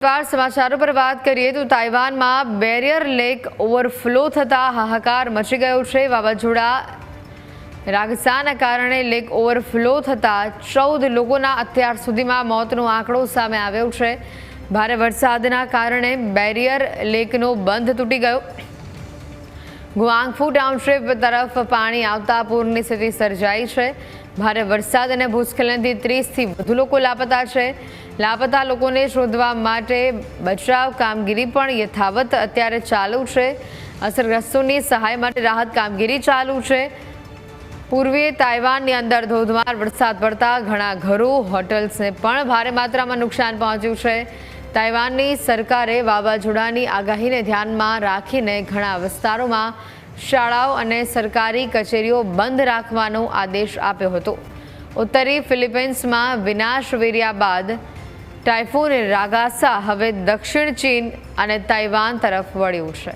समाचारों पर बात करिए तो ताइवान में बेरियर लेक ओवरफ्लो थता हाहाकार मची गयो छे। वावाझोड़ा रागसाना कारणे लेक ओवरफ्लो थता 14 लोकोना अत्यार सुधीमां मोतनो आंकड़ो सामे आव्यो छे। भारे वरसादना कारणे बेरियर लेकनो बंध तूटी गयो। गुआंगफू टाउनशिप तरफ पाणी आवता पूरनी स्थिति सर्जाई छे। भारे वरसाद अने भूस्खलनथी 30 થી વધુ લોકો લાપતા છે। લાપતા લોકોને શોધવા માટે બચાવ કામગીરી પણ યથાવત અત્યારે ચાલુ છે। અસરગ્રસ્તોની સહાય માટે રાહત કામગીરી ચાલુ છે। પૂર્વીય તાઇવાનની અંદર ધોધમાર વરસાદ પડતા ઘણા ઘરો હોટલ્સને પણ ભારે માત્રામાં નુકસાન પહોંચ્યું છે। તાઇવાનની સરકારે વાવાઝોડાની આગાહીને ધ્યાનમાં રાખીને ઘણા વિસ્તારોમાં શાળાઓ અને સરકારી કચેરીઓ બંધ રાખવાનો આદેશ આપ્યો હતો। ઉત્તરી ફિલિપાઇન્સમાં વિનાશ વેર્યા બાદ ટાઇફૂન રાગાસા હવે દક્ષિણ ચીન અને તાઇવાન તરફ વળ્યું છે।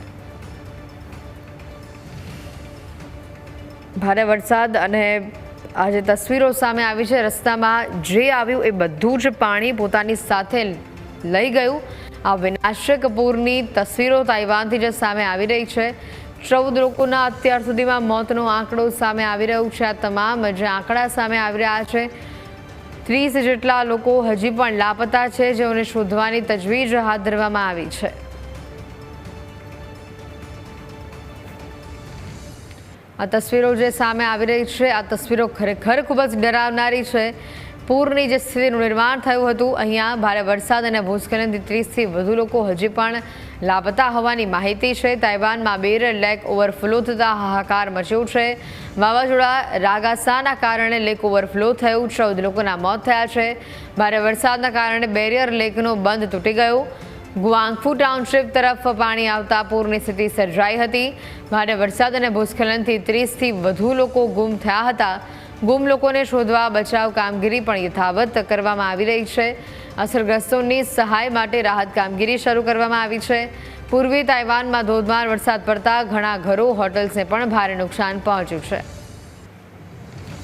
ભારે વરસાદ અને આજે તસવીરો સામે આવી છે। રસ્તામાં જે આવ્યું એ બધું જ પાણી પોતાની સાથે લઈ ગયું। આ વિનાશક પૂરની તસવીરો તાઇવાનથી જ સામે આવી રહી છે। 14 લોકોના અત્યાર સુધીમાં મોતનો આંકડો સામે આવી રહ્યો છે। આ તમામ જે આંકડા સામે આવી રહ્યા છે, 30 જેટલા લોકો હજી પણ લાપતા છે, જેઓને શોધવાની તજવીજ હાથ ધરવામાં આવી છે। આ તસવીરો જે સામે આવી રહી છે, આ તસવીરો ખરેખર ખૂબ જ ડરાવનારી છે। પૂરની જે સ્થિતિનું નિર્માણ થયું હતું, અહીંયા ભારે વરસાદ અને ભૂસ્ખલનથી 30 થી વધુ લોકો હજી પણ લાપતા હોવાની માહિતી છે। તાઇવાનમાં બેરિયર લેક ઓવરફ્લો થતા હાહાકાર મચ્યો છે। વાવાઝોડા રાગાસાના કારણે લેક ઓવરફ્લો થયું, 14 લોકોના મોત થયા છે। ભારે વરસાદના કારણે બેરિયર લેકનો બંધ તૂટી ગયો। ગુઆંગફુ ટાઉનશિપ તરફ પાણી આવતા પૂરની સ્થિતિ સર્જાઈ હતી। ભારે વરસાદ અને ભૂસ્ખલનથી 30 થી વધુ લોકો ગુમ થયા હતા। ગુમ લોકોને શોધવા બચાવ કામગીરી પણ યથાવત કરવામાં આવી રહી છે। અસરગ્રસ્તોની સહાય માટે રાહત કામગીરી શરૂ કરવામાં આવી છે। પૂર્વી તાઇવાનમાં ધોધમાર વરસાદ પડતા ઘણા ઘરો હોટલ્સને પણ ભારે નુકસાન પહોંચ્યું છે।